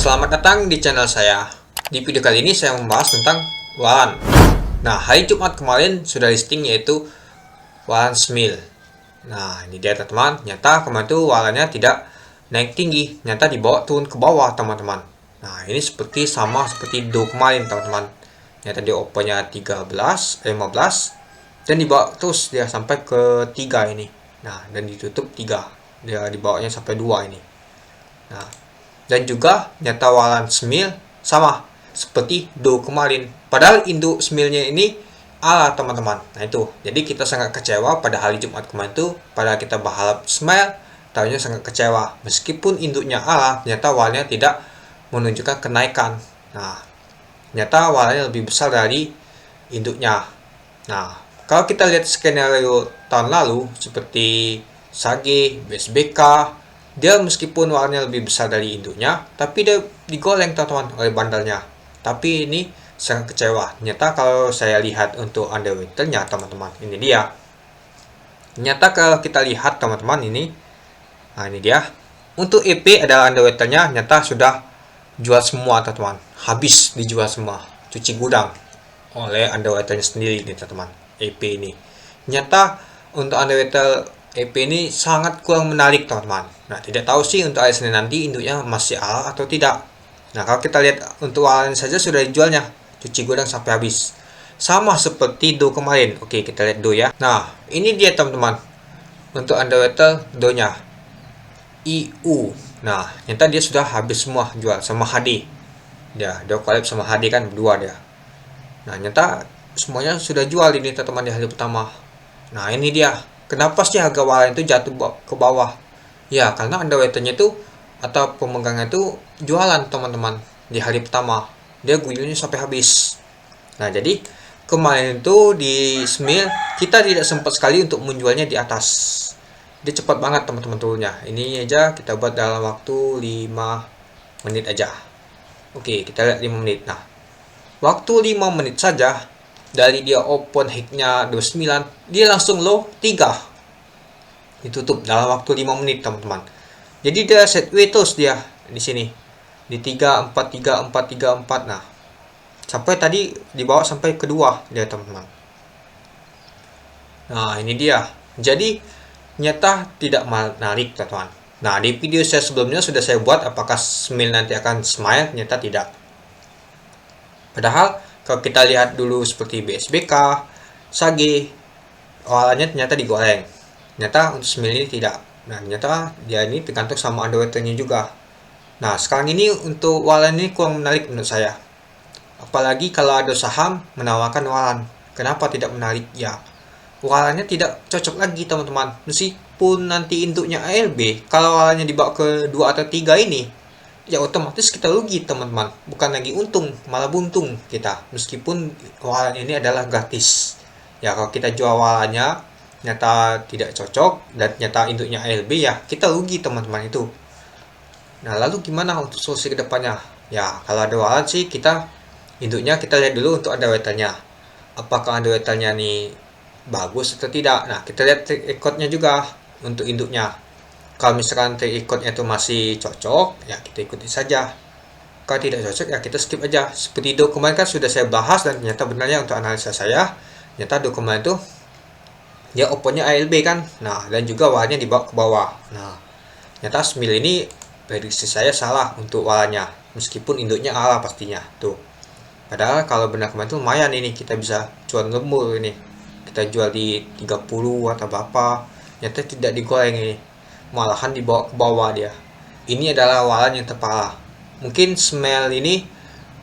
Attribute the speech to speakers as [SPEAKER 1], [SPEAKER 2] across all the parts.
[SPEAKER 1] Selamat datang di channel saya. Di video kali ini saya membahas tentang walan. Nah, hari Jumat kemarin sudah listing yaitu walan Smil. Nah, ini dia teman-teman. Nyata kemarin itu walannya tidak naik tinggi, nyata dibawa turun ke bawah teman-teman. Nah, ini sama seperti do kemarin teman-teman. Nyata dia opennya 15 dan dibawa terus dia sampai ke 3 ini. Nah, dan ditutup 3. Dia dibawanya sampai 2 ini. Nah, dan juga nyata walan Smil sama seperti do kemarin. Padahal induk Smilnya ini ala teman-teman. Nah itu, jadi kita sangat kecewa pada hari Jumat kemarin itu. Pada kita berharap Smile, tahunya sangat kecewa. Meskipun induknya ala, ternyata walannya tidak menunjukkan kenaikan. Nah, ternyata walannya lebih besar dari induknya. Nah, kalau kita lihat skenario tahun lalu seperti Sage, BSBK, dia meskipun warnanya lebih besar dari induknya, tapi dia digoleng teman-teman oleh bandelnya. Tapi ini sangat kecewa. Ternyata kalau saya lihat untuk underwaternya teman-teman, ini dia. Ternyata kalau kita lihat teman-teman ini, nah ini dia. Untuk EP adalah underwaternya, nyata sudah jual semua teman-teman. Habis dijual semua, cuci gudang oleh underwaternya sendiri nih teman-teman. EP ini. Nyata untuk underwater EP ini sangat kurang menarik teman-teman. Nah, tidak tahu sih untuk hari Senin nanti induknya masih ala atau tidak. Nah, kalau kita lihat untuk walan saja sudah dijualnya, cuci gudang sampai habis. Sama seperti do kemarin. Oke, kita lihat do ya. Nah, ini dia teman-teman. Untuk underwater do-nya. IU. Nah, ternyata dia sudah habis semua jual sama HD. Dia collab sama HD kan berdua dia. Nah, ternyata semuanya sudah jual ini teman-teman di hari pertama. Nah, ini dia. Kenapa sih harga walan itu jatuh ke bawah? Ya, karena underwaternya itu atau pemegangnya itu jualan teman-teman di hari pertama. Dia guyurnya sampai habis. Nah, jadi kemarin itu di Smil kita tidak sempat sekali untuk menjualnya di atas. Dia cepat banget teman-teman turunnya. Ini aja kita buat dalam waktu 5 menit aja. Oke, kita lihat 5 menit. Nah, waktu 5 menit saja dari dia open hignya 29, dia langsung low 3. Ditutup dalam waktu 5 menit teman-teman. Jadi dia set way terus dia di sini. Di 3 4 3 4 3 4. Nah, sampai tadi dibawa sampai kedua dia teman-teman. Nah, ini dia. Jadi nyata tidak menarik teman-teman. Nah, di video saya sebelumnya sudah saya buat apakah Smil nanti akan smile, nyata tidak. Padahal kalau kita lihat dulu seperti BSBK, Sage, walannya ternyata digoreng. Ternyata untuk Smil ini tidak. Nah, ternyata dia ini tergantung sama underwaternya juga. Nah, sekarang ini untuk walan ini kurang menarik menurut saya. Apalagi kalau ada saham menawarkan walan. Kenapa tidak menarik? Ya, walannya tidak cocok lagi teman-teman. Meskipun nanti induknya ALB, kalau walannya dibawa ke 2 atau 3 ini, ya otomatis kita rugi teman-teman, bukan lagi untung, malah buntung kita. Meskipun walan ini adalah gratis ya, kalau kita jual walannya nyata tidak cocok dan nyata induknya ALB, ya kita rugi teman-teman itu. Nah, lalu gimana untuk solusi kedepannya? Ya, kalau ada walan sih kita induknya kita lihat dulu untuk underwaternya, apakah underwaternya nih bagus atau tidak. Nah, kita lihat track recordnya juga untuk induknya. Kalau misalkan track recordnya itu masih cocok, ya kita ikuti saja. Kalau tidak cocok, ya kita skip aja. Seperti dokumen kan sudah saya bahas, dan ternyata benarnya untuk analisa saya, ternyata dokumen itu dia opennya ALB kan. Nah, dan juga walannya dibawa ke bawah. Nah, ternyata Smil ini prediksi saya salah untuk walannya, meskipun induknya ala pastinya tuh. Padahal kalau benar kemarin itu lumayan ini, kita bisa cuan lembur ini. Kita jual di 30 atau berapa, ternyata tidak digoreng ini, malahan dibawa ke bawah dia. Ini adalah walan yang terparah. Mungkin Smile ini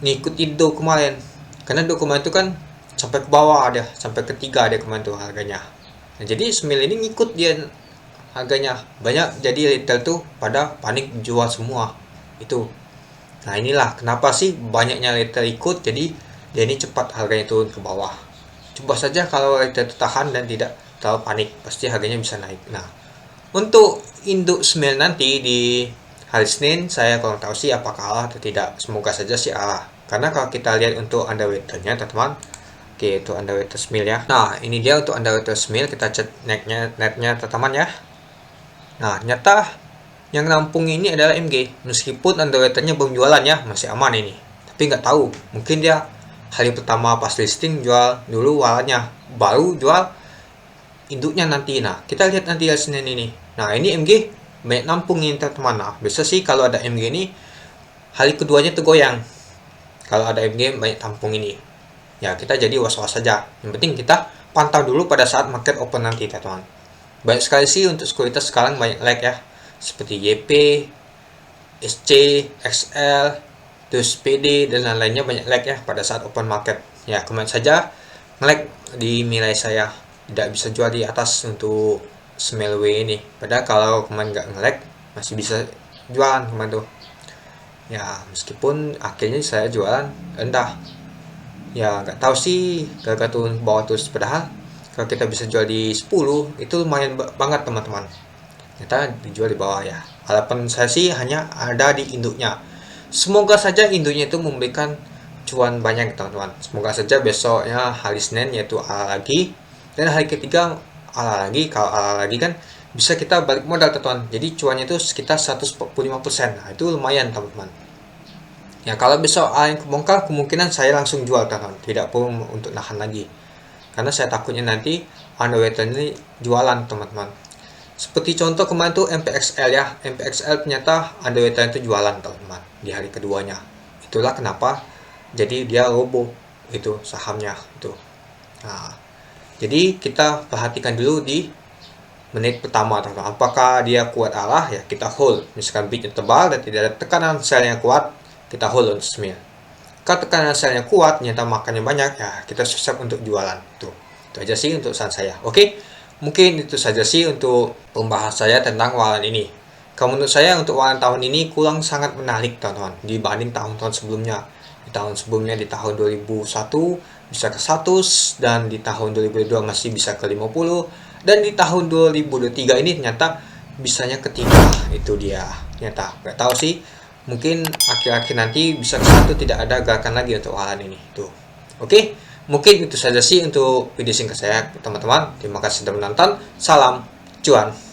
[SPEAKER 1] ngikutin do kemarin, karena do kemarin itu kan sampai ke bawah ada, sampai ke 3 dia kemarin tuh harganya. Nah, jadi Smile ini ngikut dia harganya banyak, jadi retail tuh pada panik jual semua itu. Nah, inilah kenapa sih banyaknya retail ikut, jadi dia ini cepat harganya turun ke bawah. Coba saja kalau retail tahan dan tidak terlalu panik, pasti harganya bisa naik. Nah, untuk induk Smil nanti di hari Senin, saya kurang tahu sih apakah ala atau tidak. Semoga saja sih ala. Karena kalau kita lihat untuk underwaternya teman-teman, oke, itu underwater Smil ya. Nah, ini dia untuk underwater Smil. Kita cek netnya teman-teman ya. Nah, nyata yang nampung ini adalah MG. Meskipun underwaternya belum jualan ya, masih aman ini. Tapi nggak tahu, mungkin dia hari pertama pas listing jual dulu walannya, baru jual induknya nanti. Nah, kita lihat nanti hari Senin ini. Nah, ini MG banyak nampung ini teman-teman. Nah, biasa sih kalau ada MG ini hari keduanya tergoyang. Kalau ada MG banyak tampung ini. Ya, kita jadi was-was saja. Yang penting kita pantau dulu pada saat market open nanti, teman-teman. Banyak sekali sih untuk sekuritas sekarang banyak lag ya. Seperti YP, SC, XL, terus PD dan lain-lainnya banyak lag ya pada saat open market. Ya, kemarin saja nge-lag di nilai saya tidak bisa jual di atas untuk Smell W ini. Padahal kalau kemarin nggak nge-lag masih bisa jualan kemarin tuh. Ya, meskipun akhirnya saya jualan rendah. Ya, nggak tahu sih gara-gara turun bawah terus. Padahal kalau kita bisa jual di 10 itu lumayan banget teman-teman. Kita dijual di bawah ya. Harapan saya sih hanya ada di induknya. Semoga saja induknya itu memberikan cuan banyak teman-teman. Semoga saja besoknya hari Senin yaitu ala lagi, dan hari ketiga ala lagi. Kalau ala lagi kan bisa kita balik modal teman-teman. Jadi cuannya itu sekitar 145%. Nah, itu lumayan teman-teman. Ya, kalau besok ala yang kebongkar, kemungkinan saya langsung jual teman-teman. Tidak perlu untuk nahan lagi. Karena saya takutnya nanti underwater ini jualan teman-teman. Seperti contoh kemarin tuh MPXL ya. MPXL ternyata underwater itu jualan teman-teman di hari keduanya. Itulah kenapa jadi dia roboh itu sahamnya itu. Nah, jadi kita perhatikan dulu di menit pertama teman-teman. Apakah dia kuat arah ya kita hold. Misalkan bidnya tebal dan tidak ada tekanan sell yang kuat, kita hold untuk smil. Kalau tekanan sellnya kuat, nyata makannya banyak, ya kita siap untuk jualan. Tuh, itu aja sih untuk saran saya. Oke, mungkin itu saja sih untuk pembahasan saya tentang walan ini. Kalau menurut saya untuk walan tahun ini kurang sangat menarik teman-teman dibanding tahun-tahun sebelumnya. Di tahun sebelumnya di tahun 2001 bisa ke 100 dan di tahun 2022 masih bisa ke 50 dan di tahun 2023 ini ternyata bisanya ketiga. Itu dia. Ternyata nggak tahu sih. Mungkin akhir-akhir nanti bisa ke satu tidak ada gerakan lagi untuk walan ini. Tuh. Oke, mungkin itu saja sih untuk video singkat saya teman-teman. Terima kasih sudah menonton. Salam cuan.